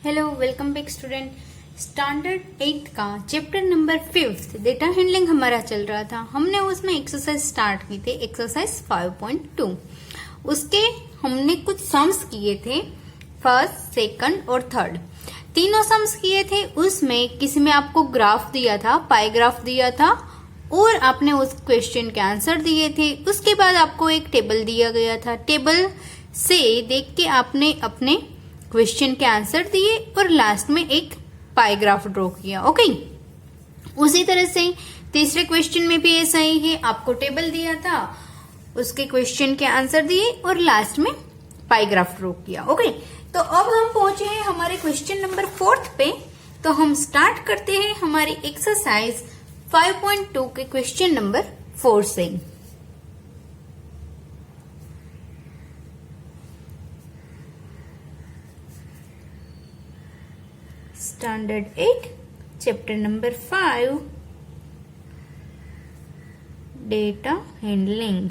Hello, welcome back student. Standard 8 का chapter number 5 data handling हमारा चल रहा था। हमने उसमें एक्सरसाइज स्टार्ट की थी, एक्सरसाइज 5.2। उसके हमने कुछ सम्स किए थे, फर्स्ट, सेकंड और थर्ड। तीनों सम्स किए थे। उसमें किसी में आपको ग्राफ दिया था, पाई ग्राफ दिया था और आपने उस क्वेश्चन के आंसर दिए थे। उसके बाद आपको एक टेबल दिया गया था। टेबल से देख के आपने अपने क्वेश्चन के आंसर दिए और लास्ट में एक पाई ग्राफ ड्रॉ किया। ओके, उसी तरह से तीसरे क्वेश्चन में भी ऐसा ही है। आपको टेबल दिया था, उसके क्वेश्चन के आंसर दिए और लास्ट में पाई ग्राफ ड्रॉ किया। ओके, तो अब हम पहुंचे हैं हमारे क्वेश्चन नंबर 4 पे। तो हम स्टार्ट करते हैं हमारी एक्सरसाइज 5.2 के क्वेश्चन नंबर 4 से। Standard 8 chapter number 5 data handling.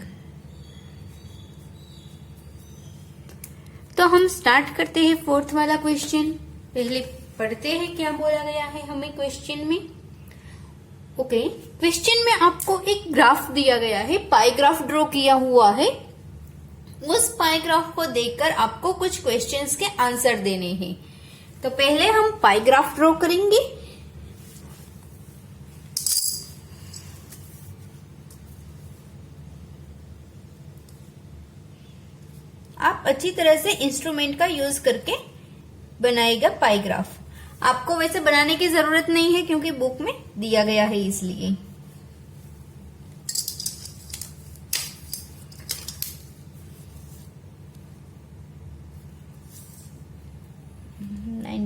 तो हम स्टार्ट करते हैं 4th वाला क्वेश्चन। पहले पढ़ते हैं क्या बोला गया है हमें क्वेश्चन में। ओके, क्वेश्चन में आपको एक ग्राफ दिया गया है, पाई ग्राफ ड्रॉ किया हुआ है। उस पाई ग्राफ को देखकर आपको कुछ क्वेश्चंस के आंसर देने हैं। तो पहले हम पाई ग्राफ ड्रॉ करेंगे। आप अच्छी तरह से इंस्ट्रूमेंट का यूज करके बनाएगा पाई ग्राफ। आपको वैसे बनाने की जरूरत नहीं है क्योंकि बुक में दिया गया है, इसलिए।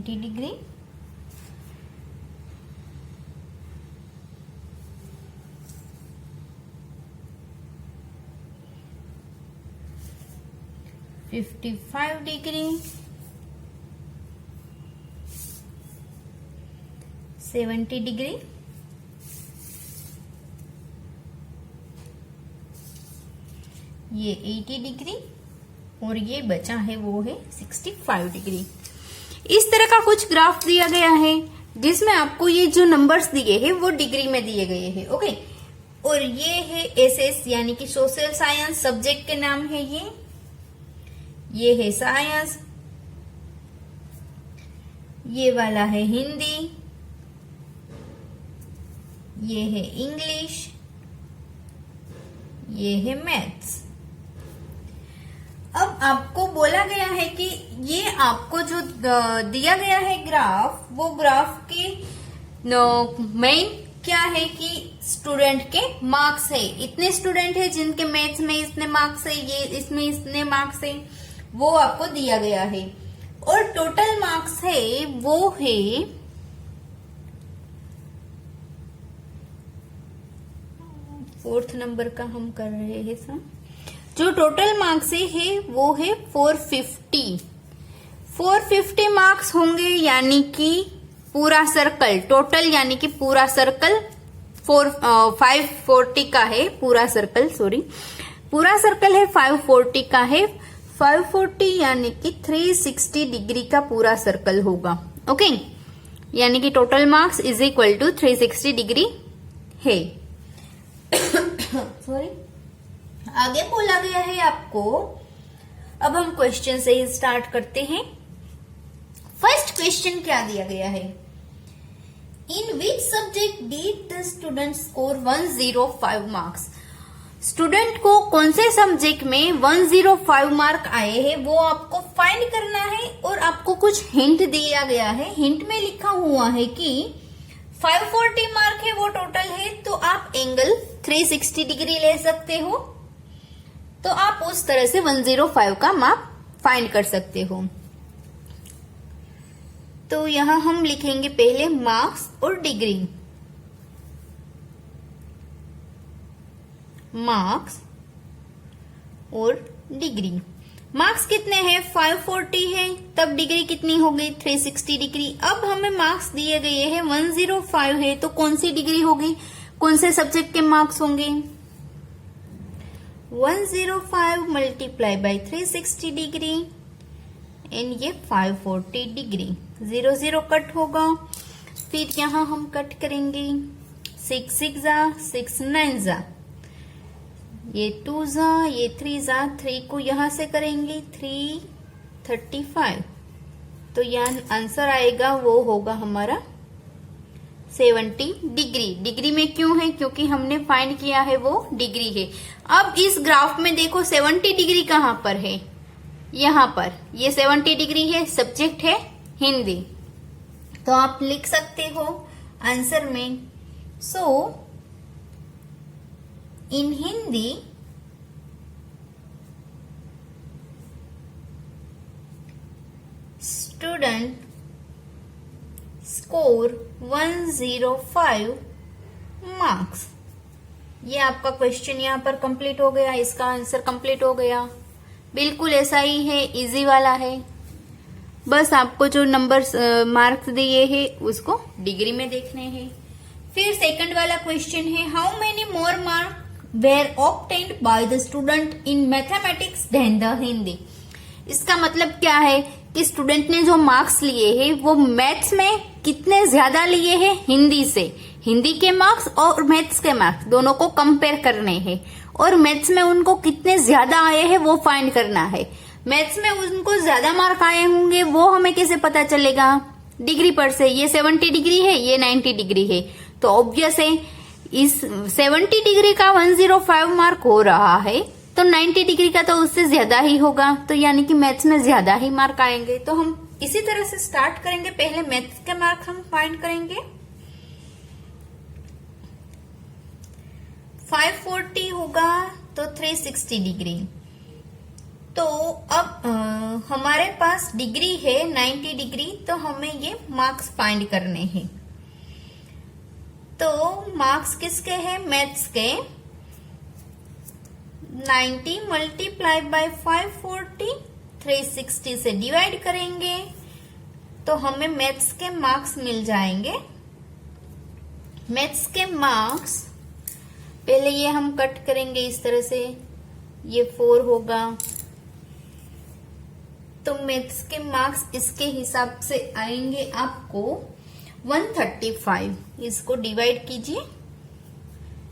डिग्री, 55 डिग्री, 70 डिग्री, ये 80 डिग्री और ये बचा है वो है 65 डिग्री। इस तरह का कुछ ग्राफ दिया गया है जिसमें आपको ये जो नंबर्स दिए हैं वो डिग्री में दिए गए हैं। ओके, और ये है एसएस यानी कि सोशल साइंस, सब्जेक्ट के नाम है ये है साइंस, ये वाला है हिंदी, ये है इंग्लिश, ये है मैथ्स। अब आपको बोला गया है कि ये आपको जो दिया गया है ग्राफ, वो ग्राफ के मेन क्या है कि स्टूडेंट के मार्क्स है। इतने स्टूडेंट है जिनके मैथ्स में इतने मार्क्स है, ये इसमें इतने मार्क्स है, वो आपको दिया गया है। और टोटल मार्क्स है वो है 4th नंबर का हम कर रहे हैं सम। जो टोटल मार्क्स है वो है 450। 450 मार्क्स होंगे, यानी कि पूरा सर्कल टोटल, यानी कि पूरा सर्कल 540 का है। पूरा सर्कल पूरा सर्कल है 540 का है। 540 यानी कि 360 डिग्री का पूरा सर्कल होगा। ओके, यानी कि total marks is equal to 360 degree है। सॉरी, आगे बोला गया है आपको। अब हम क्वेश्चन से ही स्टार्ट करते हैं। फर्स्ट क्वेश्चन क्या दिया गया है? In which subject did the student score 105 marks? Student को कौन से सब्जेक्ट में 105 मार्क आए हैं वो आपको फाइंड करना है। और आपको कुछ हिंट दिया गया है। हिंट में लिखा हुआ है कि 540 मार्क है वो टोटल है, तो आप एंगल 360 डिग्री ले सकते हो। तो आप उस तरह से 105 का माप फाइंड कर सकते हो। तो यहां हम लिखेंगे पहले मार्क्स और डिग्री। मार्क्स और डिग्री। मार्क्स कितने हैं? 540 है, तब डिग्री कितनी हो गई? 360 डिग्री। अब हमें मार्क्स दिए गए हैं 105 है, तो कौन सी डिग्री होगी? कौन से सब्जेक्ट के मार्क्स होंगे? 105 मल्टीप्लाई बाय 360 डिग्री एंड ये 540 डिग्री। 0 0 कट होगा। फिर यहाँ हम कट करेंगे 6 6 जा 6 9 जा, ये 2 जा, ये 3 जा, 3 को यहां से करेंगे 335। तो यहाँ आंसर आएगा वो होगा हमारा 70 डिग्री। डिग्री में क्यों है? क्योंकि हमने फाइंड किया है वो डिग्री है। अब इस ग्राफ में देखो 70 डिग्री कहाँ पर है? यहाँ पर ये 70 डिग्री है, सब्जेक्ट है हिंदी। तो आप लिख सकते हो आंसर में, सो इन हिंदी स्टूडेंट स्कोर 105 मार्क्स। ये आपका क्वेश्चन यहाँ पर कंप्लीट हो गया, इसका आंसर कंप्लीट हो गया। बिल्कुल ऐसा ही है, इजी वाला है। बस आपको जो नंबर मार्क्स दिए हैं उसको डिग्री में देखने हैं। फिर सेकंड वाला क्वेश्चन है, how many more mark were obtained by the student in mathematics than the Hindi. इसका मतलब क्या है कि स्टूडेंट ने जो मार्क्स लिए हैं वो मैथ्स में कितने ज्यादा लिए हैं हिंदी से। हिंदी के मार्क्स और मैथ्स के मार्क्स दोनों को कंपेयर करने हैं, और मैथ्स में उनको कितने ज्यादा आए हैं वो फाइंड करना है। मैथ्स में उनको ज्यादा मार्क आए होंगे वो हमें कैसे पता चलेगा? डिग्री पर से। ये 70 डिग्री है, ये 90 डिग्री है, तो ऑब्वियस है इस 70 डिग्री का 105 मार्क हो रहा है, तो 90 डिग्री का तो उससे ज्यादा ही होगा। तो यानी कि मैथ्स में ज्यादा ही मार्क आएंगे। तो हम इसी तरह से स्टार्ट करेंगे। पहले मैथ्स के मार्क हम फाइंड करेंगे। 540 होगा तो 360 डिग्री। तो अब हमारे पास डिग्री है 90 डिग्री, तो हमें ये मार्क्स फाइंड करने हैं। तो मार्क्स किसके हैं? मैथ्स के। 90 मल्टीप्लाई बाय 540, 360 से डिवाइड करेंगे तो हमें मैथ्स के मार्क्स मिल जाएंगे। मैथ्स के मार्क्स पहले ये हम कट करेंगे इस तरह से, ये 4 होगा। तो मैथ्स के मार्क्स इसके हिसाब से आएंगे आपको 135। इसको डिवाइड कीजिए,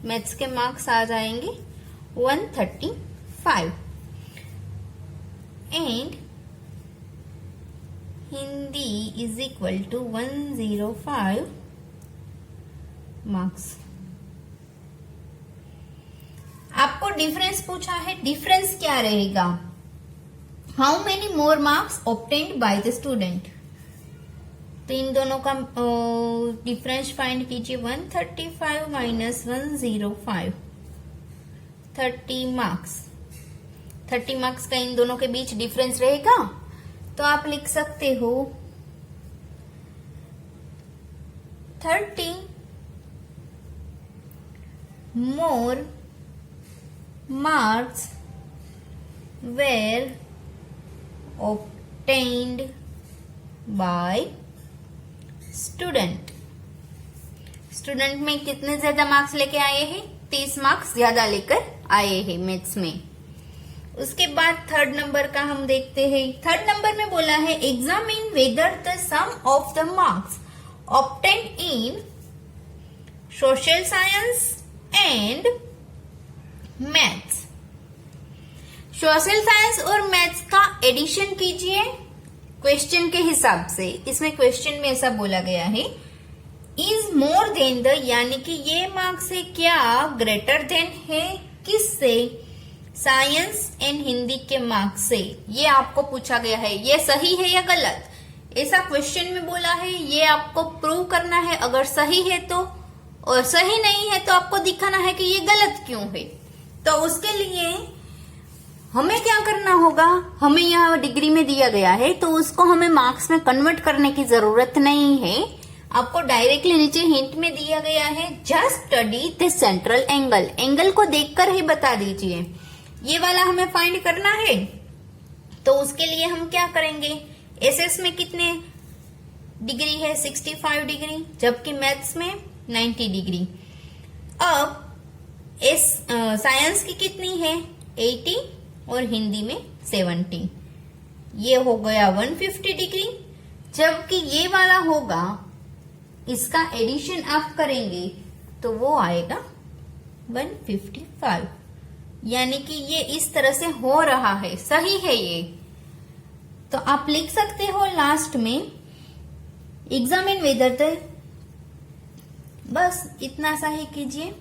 मैथ्स के मार्क्स आ जाएंगे 135। And Hindi is equal to 105 marks. आपको डिफरेंस पूछा है, डिफरेंस क्या रहेगा? How many more marks obtained by the student. तो इन दोनों का डिफरेंस फाइंड कीजिए। 135 माइनस 105, 30 मार्क्स। 30 मार्क्स का इन दोनों के बीच डिफरेंस रहेगा। तो आप लिख सकते हो 30 more marks were obtained by student। Student में कितने ज्यादा मार्क्स लेके आए हैं? 30 मार्क्स ज्यादा लेकर आए हैं मैथ्स में। उसके बाद थर्ड नंबर का हम देखते हैं। थर्ड नंबर में बोला है examine whether the sum of the marks obtained in social science and maths. Social science और मैथ्स का एडिशन कीजिए क्वेश्चन के हिसाब से। इसमें क्वेश्चन में ऐसा बोला गया है इज मोर देन द, यानी कि ये मार्क्स है क्या ग्रेटर देन है किससे? साइंस एंड हिंदी के मार्क्स से। ये आपको पूछा गया है, ये सही है या गलत, ऐसा क्वेश्चन में बोला है। ये आपको प्रूव करना है, अगर सही है तो, और सही नहीं है तो आपको दिखाना है कि ये गलत क्यों है। तो उसके लिए हमें क्या करना होगा? हमें यहाँ डिग्री में दिया गया है तो उसको हमें मार्क्स में कन्वर्ट करने की जरूरत नहीं है। आपको डायरेक्टली नीचे हिंट में दिया गया है just study the central angle. Angle को देखकर ही बता दीजिए। ये वाला हमें फाइंड करना है। तो उसके लिए हम क्या करेंगे? एसएस में कितने डिग्री है? 65 डिग्री, जबकि मैथ्स में 90 डिग्री। अब साइंस की कितनी है? 80 और हिंदी में 70। ये हो गया 150 डिग्री, जबकि ये वाला होगा, इसका एडिशन आप करेंगे तो वो आएगा 155, यानी कि ये इस तरह से हो रहा है, सही है ये। तो आप लिख सकते हो लास्ट में एग्जामिन वेदर द, बस इतना सा ही कीजिए।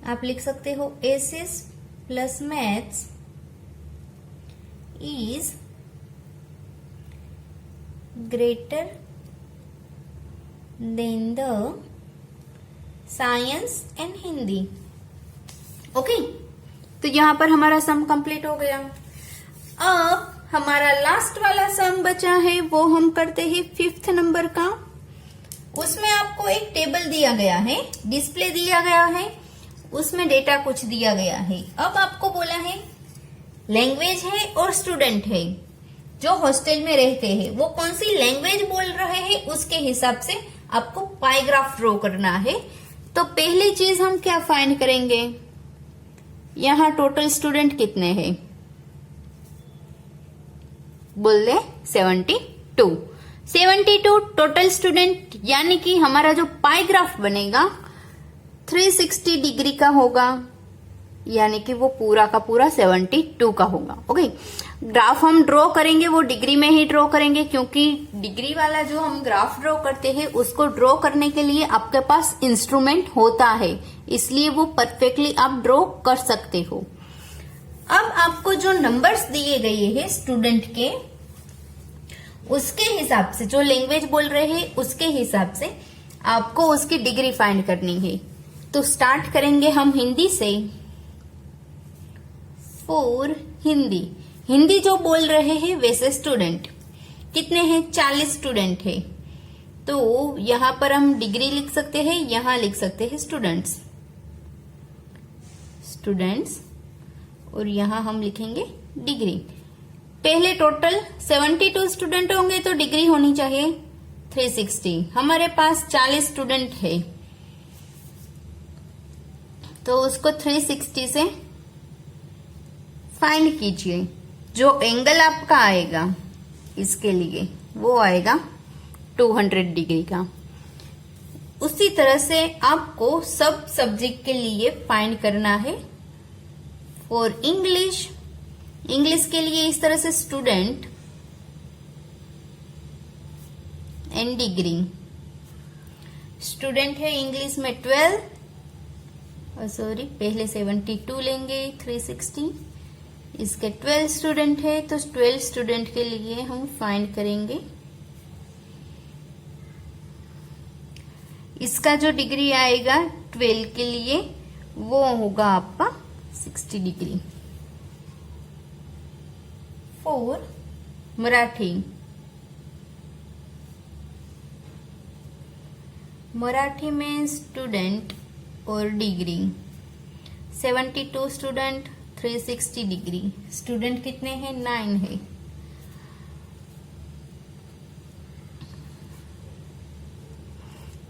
आप लिख सकते हो SS plus maths is greater than the science and Hindi. Okay, तो यहां पर हमारा सम कंप्लीट हो गया। अब हमारा लास्ट वाला सम बचा है, वो हम करते हैं 5th नंबर का। उसमें आपको एक टेबल दिया गया है, डिस्प्ले दिया गया है, उसमें डेटा कुछ दिया गया है। अब आपको बोला है लैंग्वेज है और स्टूडेंट है जो हॉस्टल में रहते हैं, वो कौन सी लैंग्वेज बोल रहे हैं उसके हिसाब से आपको पाई ग्राफ ड्रॉ करना है। तो पहली चीज हम क्या फाइंड करेंगे, यहां टोटल स्टूडेंट कितने हैं, बोल दे 72 टोटल स्टूडेंट, यानी कि हमारा जो पाई ग्राफ बनेगा 360 डिग्री का होगा, यानी कि वो पूरा का पूरा 72 का होगा। ओके, ग्राफ हम ड्रॉ करेंगे वो डिग्री में ही ड्रॉ करेंगे, क्योंकि डिग्री वाला जो हम ग्राफ ड्रॉ करते हैं उसको ड्रॉ करने के लिए आपके पास इंस्ट्रूमेंट होता है, इसलिए वो परफेक्टली आप ड्रॉ कर सकते हो। अब आपको जो नंबर्स दिए गए हैं स्टूडेंट के, उसके हिसाब से, जो लैंग्वेज बोल रहे हैं उसके हिसाब से आपको उसकी डिग्री फाइंड करनी है। तो स्टार्ट करेंगे हम हिंदी से। फॉर हिंदी जो बोल रहे हैं वैसे स्टूडेंट कितने हैं, 40 स्टूडेंट है। तो यहां पर हम डिग्री लिख सकते हैं, यहां लिख सकते हैं स्टूडेंट्स, और यहां हम लिखेंगे डिग्री। पहले टोटल 72 स्टूडेंट होंगे तो डिग्री होनी चाहिए 360। हमारे पास 40 स्टूडेंट है तो उसको 360 से फाइंड कीजिए। जो एंगल आपका आएगा इसके लिए वो आएगा 200 डिग्री का। उसी तरह से आपको सब सब्जेक्ट के लिए फाइंड करना है। और इंग्लिश के लिए इस तरह से स्टूडेंट एंड डिग्री। स्टूडेंट है इंग्लिश में 12, पहले 72 लेंगे 360, इसके 12 स्टूडेंट है तो 12 स्टूडेंट के लिए हम फाइंड करेंगे। इसका जो डिग्री आएगा 12 के लिए वो होगा आपका 60 डिग्री। फॉर मराठी में स्टूडेंट और डिग्री 72 स्टूडेंट 360 डिग्री। स्टूडेंट कितने हैं, 9 है।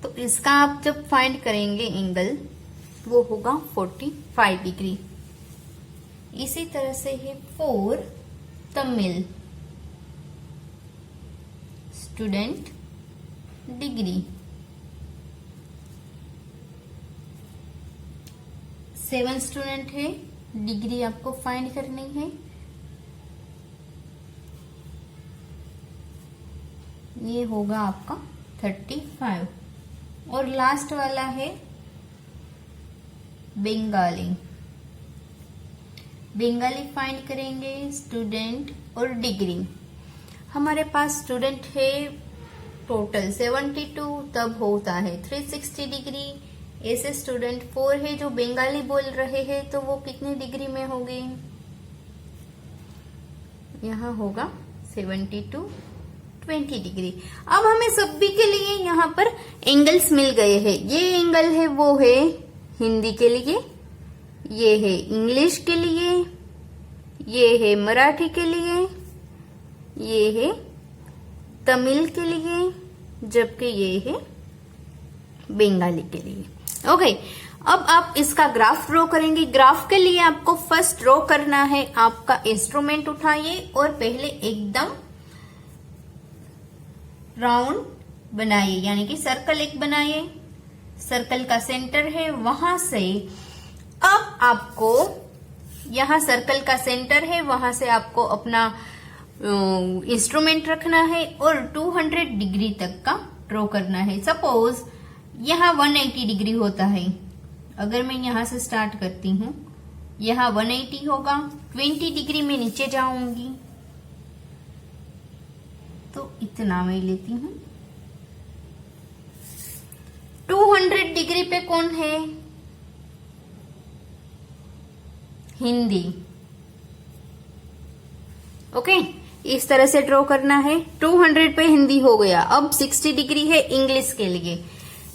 तो इसका आप जब फाइंड करेंगे एंगल वो होगा 45 डिग्री। इसी तरह से है for Tamil student degree 7 student है, डिग्री आपको फाइंड करनी है। ये होगा आपका 35। और लास्ट वाला है बंगाली फाइंड करेंगे स्टूडेंट और डिग्री। हमारे पास स्टूडेंट है टोटल 72, तब होता है 360 डिग्री। ऐसे स्टूडेंट 4 है जो बंगाली बोल रहे हैं तो वो कितनी डिग्री में होगी, यहाँ होगा 72 20 डिग्री। अब हमें सभी के लिए यहाँ पर एंगल्स मिल गए हैं। ये एंगल है वो है हिंदी के लिए, ये है इंग्लिश के लिए, ये है मराठी के लिए, ये है तमिल के लिए, जबकि ये है बंगाली के लिए। ओके, अब आप इसका ग्राफ ड्रॉ करेंगे। ग्राफ के लिए आपको फर्स्ट ड्रॉ करना है, आपका इंस्ट्रूमेंट उठाइए और पहले एकदम राउंड बनाइए, यानी कि सर्कल एक बनाइए। सर्कल का सेंटर है, वहां से अब आपको यहां सर्कल का सेंटर है, वहां से आपको अपना इंस्ट्रूमेंट रखना है और 200 डिग्री तक का ड्रॉ करना है। सपोज यहां 180 डिग्री होता है, अगर मैं यहां से स्टार्ट करती हूं, यहां 180 होगा, 20 डिग्री में नीचे जाऊंगी तो इतना मैं लेती हूं। 200 डिग्री पे कौन है? हिंदी। ओके, इस तरह से ड्रॉ करना है। 200 पे हिंदी हो गया। अब 60 डिग्री है इंग्लिश के लिए।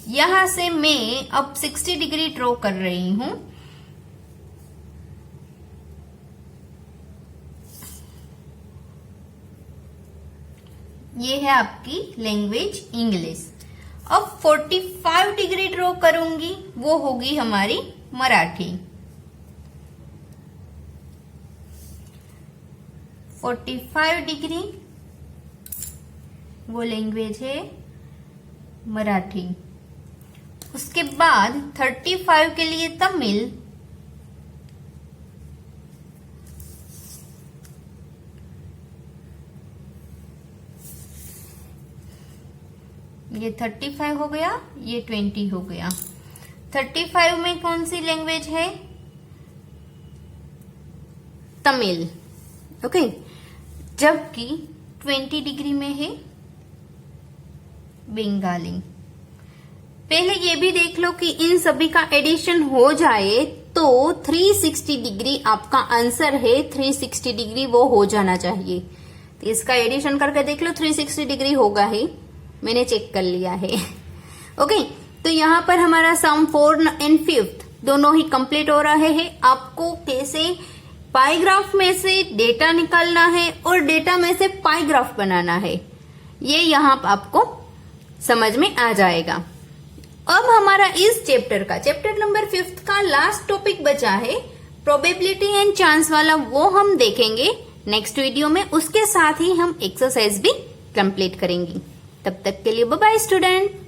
यहां से मैं अब 60 डिग्री ड्रॉ कर रही हूं। ये है आपकी लैंग्वेज इंग्लिश। अब 45 डिग्री ड्रॉ करूंगी, वो होगी हमारी मराठी। 45 डिग्री वो लैंग्वेज है मराठी। उसके बाद 35 के लिए तमिल, ये 35 हो गया, ये 20 हो गया। 35 में कौन सी लैंग्वेज है? तमिल। ओके, जबकि 20 डिग्री में है बंगाली। पहले ये भी देख लो कि इन सभी का एडिशन हो जाए तो 360 डिग्री आपका आंसर है। 360 डिग्री वो हो जाना चाहिए। तो इसका एडिशन करके देख लो, 360 डिग्री होगा ही, मैंने चेक कर लिया है। ओके, तो यहाँ पर हमारा सम 4 एंड 5 दोनों ही कंप्लीट हो रहे हैं। आपको कैसे पाई ग्राफ में से डेटा निकालना है और डेटा में से पाई ग्राफ बनाना है, ये यहाँ आपको समझ में आ जाएगा। अब हमारा इस चैप्टर नंबर 5 का लास्ट टॉपिक बचा है प्रोबेबिलिटी एंड चांस वाला, वो हम देखेंगे नेक्स्ट वीडियो में। उसके साथ ही हम एक्सरसाइज भी कंप्लीट करेंगे। तब तक के लिए बाय बाय स्टूडेंट।